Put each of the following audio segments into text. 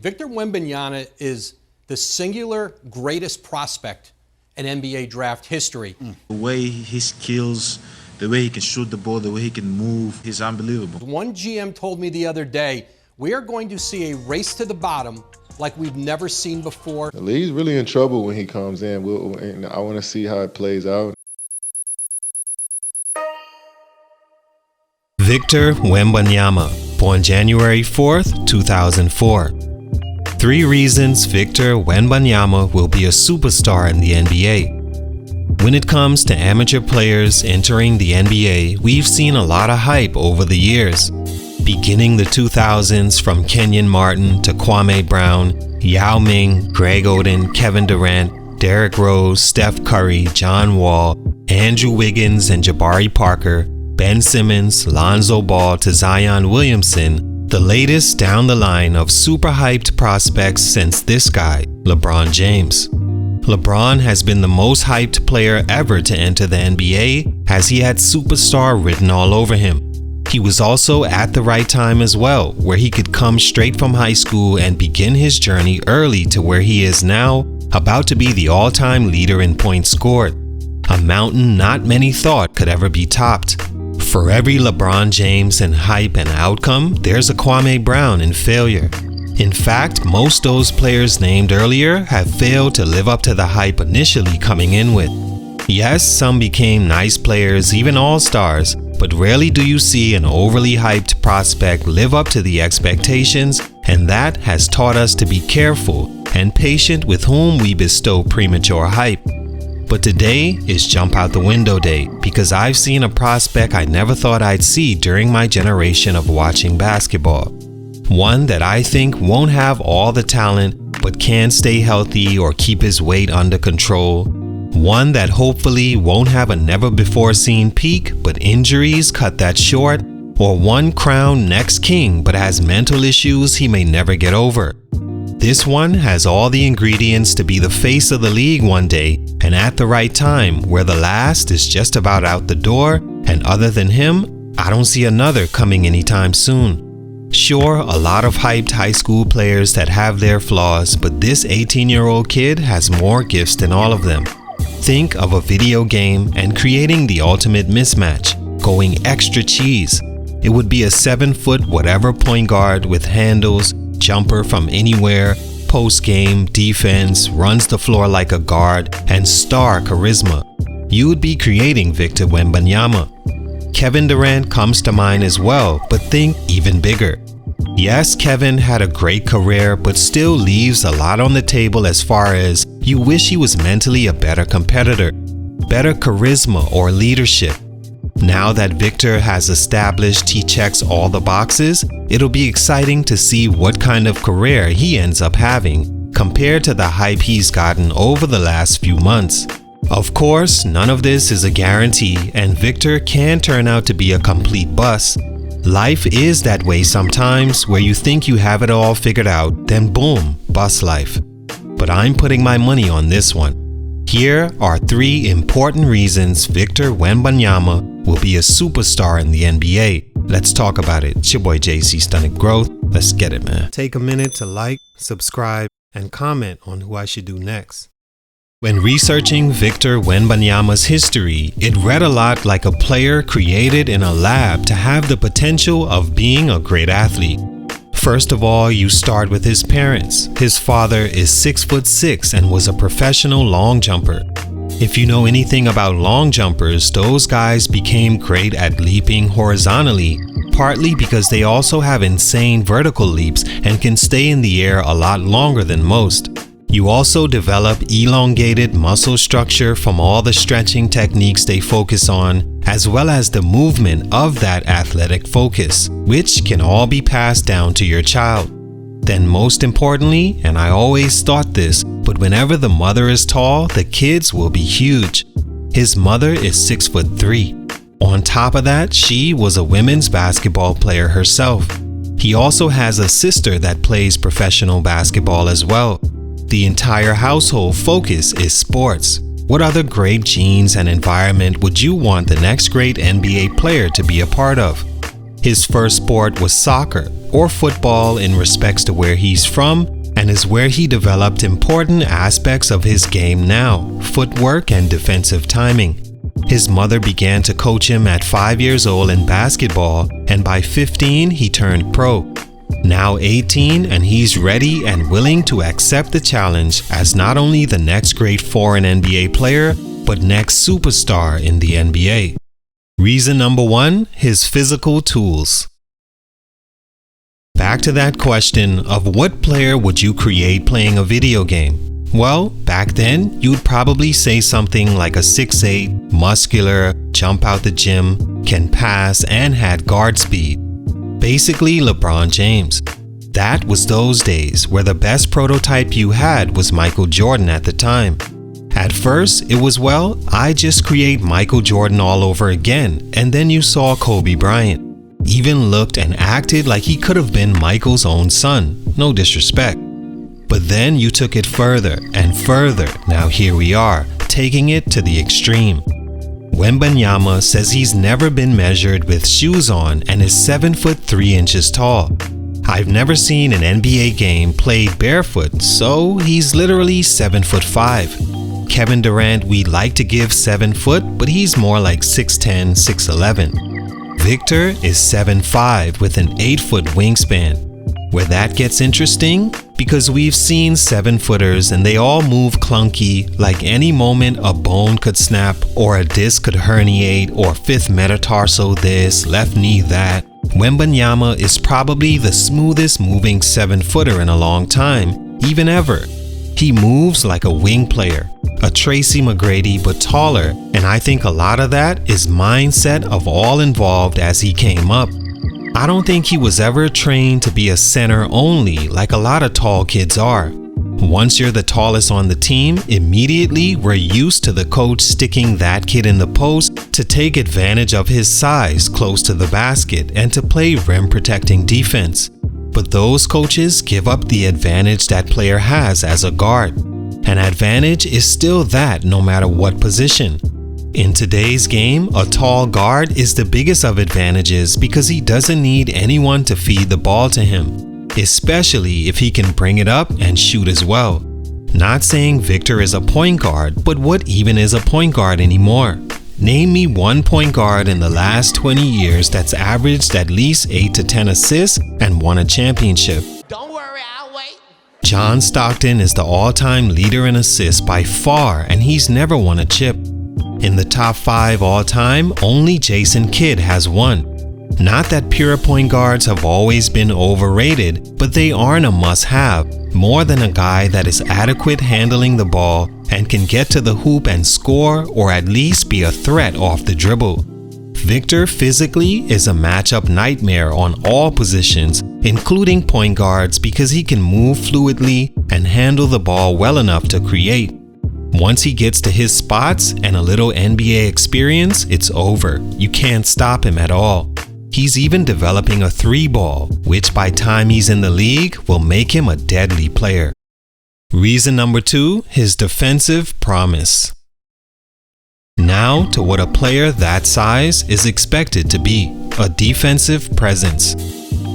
Victor Wembanyama is the singular greatest prospect in NBA draft history. The way he skills, the way he can shoot the ball, the way he can move, he's unbelievable. One GM told me the other day, we are going to see a race to the bottom like we've never seen before. The league's really in trouble when he comes in, and I want to see how it plays out. Victor Wembanyama, born January 4th, 2004. 3 reasons Victor Wembanyama will be a superstar in the NBA. When it comes to amateur players entering the NBA, we've seen a lot of hype over the years. Beginning the 2000s from Kenyon Martin to Kwame Brown, Yao Ming, Greg Oden, Kevin Durant, Derrick Rose, Steph Curry, John Wall, Andrew Wiggins and Jabari Parker, Ben Simmons, Lonzo Ball to Zion Williamson, the latest down the line of super hyped prospects since this guy, LeBron James. LeBron has been the most hyped player ever to enter the NBA, as he had superstar written all over him. He was also at the right time as well, where he could come straight from high school and begin his journey early to where he is now, about to be the all-time leader in points scored. A mountain not many thought could ever be topped. For every LeBron James in hype and outcome, there's a Kwame Brown in failure. In fact, most those players named earlier have failed to live up to the hype initially coming in with. Yes, some became nice players, even all-stars, but rarely do you see an overly hyped prospect live up to the expectations, and that has taught us to be careful and patient with whom we bestow premature hype. But today is jump out the window day, because I've seen a prospect I never thought I'd see during my generation of watching basketball. One that I think won't have all the talent, but can stay healthy or keep his weight under control. One that hopefully won't have a never-before-seen peak, but injuries cut that short, or one crowned next king but has mental issues he may never get over. This one has all the ingredients to be the face of the league one day, and at the right time, where the last is just about out the door, and other than him, I don't see another coming anytime soon. Sure, a lot of hyped high school players that have their flaws, but this 18-year-old kid has more gifts than all of them. Think of a video game and creating the ultimate mismatch, going extra cheese. It would be a 7-foot whatever point guard with handles, jumper from anywhere, post-game, defense, runs the floor like a guard, and star charisma. You would be creating Victor Wembanyama. Kevin Durant comes to mind as well, but think even bigger. Yes, Kevin had a great career, but still leaves a lot on the table as far as you wish he was mentally a better competitor, better charisma or leadership. Now that Victor has established he checks all the boxes, it'll be exciting to see what kind of career he ends up having compared to the hype he's gotten over the last few months. Of course, none of this is a guarantee, and Victor can turn out to be a complete bust. Life is that way sometimes, where you think you have it all figured out, then boom, bust life. But I'm putting my money on this one. Here are 3 important reasons Victor Wembanyama will be a superstar in the NBA. Let's talk about it. It's your boy JC, Stunted Growth. Let's get it, man. Take a minute to like, subscribe, and comment on who I should do next. When researching Victor Wembanyama's history, it read a lot like a player created in a lab to have the potential of being a great athlete. First of all, you start with his parents. His father is 6'6" and was a professional long jumper. If you know anything about long jumpers, those guys became great at leaping horizontally, partly because they also have insane vertical leaps and can stay in the air a lot longer than most. You also develop elongated muscle structure from all the stretching techniques they focus on, as well as the movement of that athletic focus, which can all be passed down to your child. Then most importantly, and I always thought this, but whenever the mother is tall, the kids will be huge. His mother is 6'3". On top of that, she was a women's basketball player herself. He also has a sister that plays professional basketball as well. The entire household focus is sports. What other great genes and environment would you want the next great NBA player to be a part of? His first sport was soccer, or football in respects to where he's from, and is where he developed important aspects of his game now, footwork and defensive timing. His mother began to coach him at 5 years old in basketball, and by 15 he turned pro. Now 18, and he's ready and willing to accept the challenge as not only the next great foreign NBA player, but next superstar in the NBA. Reason number 1, his physical tools. Back to that question of what player would you create playing a video game? Well, back then, you'd probably say something like a 6'8", muscular, jump out the gym, can pass, and had guard speed. Basically, LeBron James. That was those days where the best prototype you had was Michael Jordan at the time. At first, it was, well, I just create Michael Jordan all over again, and then you saw Kobe Bryant. Even looked and acted like he could have been Michael's own son, no disrespect. But then you took it further and further, now here we are, taking it to the extreme. Wembanyama says he's never been measured with shoes on and is 7 foot 3 inches tall. I've never seen an NBA game played barefoot, so he's literally 7 foot 5. Kevin Durant we'd like to give 7 foot, but he's more like 6'10", 6'11". Victor is 7'5" with an 8 foot wingspan. Where that gets interesting? Because we've seen 7-footers and they all move clunky, like any moment a bone could snap or a disc could herniate or fifth metatarsal this, left knee that. Wembanyama is probably the smoothest moving 7-footer in a long time, even ever. He moves like a wing player, a Tracy McGrady but taller, and I think a lot of that is mindset of all involved as he came up. I don't think he was ever trained to be a center only like a lot of tall kids are. Once you're the tallest on the team, immediately we're used to the coach sticking that kid in the post to take advantage of his size close to the basket and to play rim protecting defense. But those coaches give up the advantage that player has as a guard. An advantage is still that no matter what position. In today's game, a tall guard is the biggest of advantages because he doesn't need anyone to feed the ball to him, especially if he can bring it up and shoot as well. Not saying Victor is a point guard, but what even is a point guard anymore? Name me one point guard in the last 20 years that's averaged at least 8 to 10 assists and won a championship. Don't worry, I'll wait. John Stockton is the all-time leader in assists by far, and he's never won a chip. In the top 5 all-time, only Jason Kidd has one. Not that pure point guards have always been overrated, but they aren't a must-have, more than a guy that is adequate handling the ball and can get to the hoop and score or at least be a threat off the dribble. Victor physically is a matchup nightmare on all positions, including point guards, because he can move fluidly and handle the ball well enough to create. Once he gets to his spots and a little NBA experience, it's over. You can't stop him at all. He's even developing a 3-ball, which by time he's in the league will make him a deadly player. Reason number 2, his defensive promise. Now to what a player that size is expected to be, a defensive presence.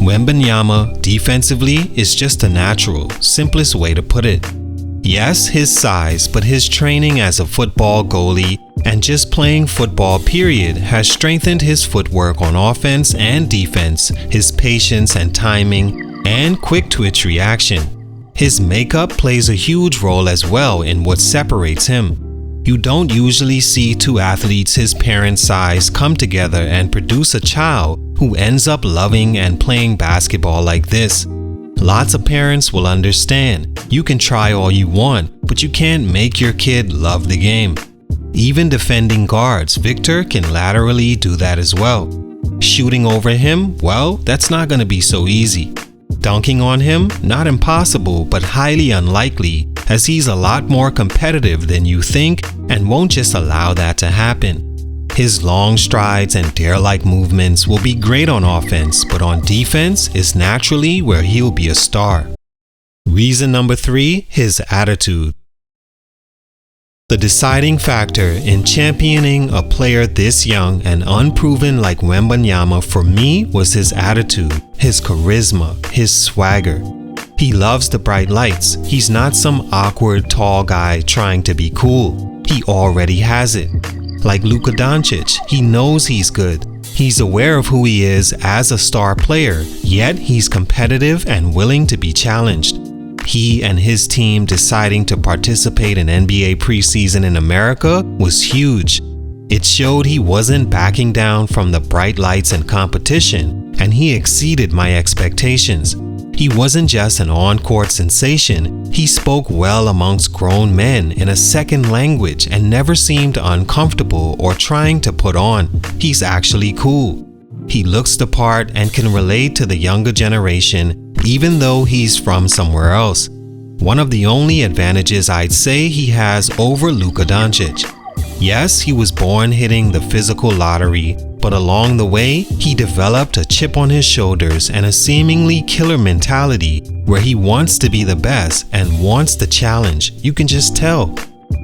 Wembanyama defensively is just a natural, simplest way to put it. Yes, his size, but his training as a football goalie and just playing football period has strengthened his footwork on offense and defense, his patience and timing, and quick twitch reaction. His makeup plays a huge role as well in what separates him. You don't usually see two athletes his parents' size come together and produce a child who ends up loving and playing basketball like this. Lots of parents will understand. You can try all you want, but you can't make your kid love the game. Even defending guards, Victor can laterally do that as well. Shooting over him, well, that's not going to be so easy. Dunking on him, not impossible, but highly unlikely, as he's a lot more competitive than you think and won't just allow that to happen. His long strides and dare-like movements will be great on offense, but on defense is naturally where he'll be a star. Reason number 3, his attitude. The deciding factor in championing a player this young and unproven like Wembanyama for me was his attitude, his charisma, his swagger. He loves the bright lights. He's not some awkward tall guy trying to be cool. He already has it. Like Luka Doncic, he knows he's good. He's aware of who he is as a star player, yet he's competitive and willing to be challenged. He and his team deciding to participate in NBA preseason in America was huge. It showed he wasn't backing down from the bright lights and competition, and he exceeded my expectations. He wasn't just an on-court sensation, he spoke well amongst grown men in a second language and never seemed uncomfortable or trying to put on. He's actually cool. He looks the part and can relate to the younger generation, even though he's from somewhere else. One of the only advantages I'd say he has over Luka Doncic. Yes, he was born hitting the physical lottery, but along the way, he developed a chip on his shoulders and a seemingly killer mentality where he wants to be the best and wants the challenge. You can just tell.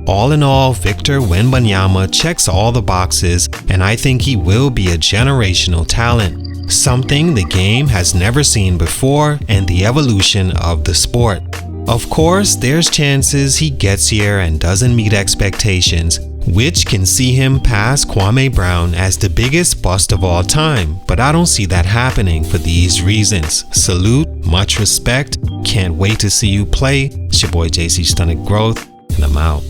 All in all, Victor Wembanyama checks all the boxes, and I think he will be a generational talent, something the game has never seen before and the evolution of the sport. Of course, there's chances he gets here and doesn't meet expectations, which can see him pass Kwame Brown as the biggest bust of all time, but I don't see that happening for these reasons. Salute, much respect, can't wait to see you play. It's your boy JC Stunted Growth, and I'm out.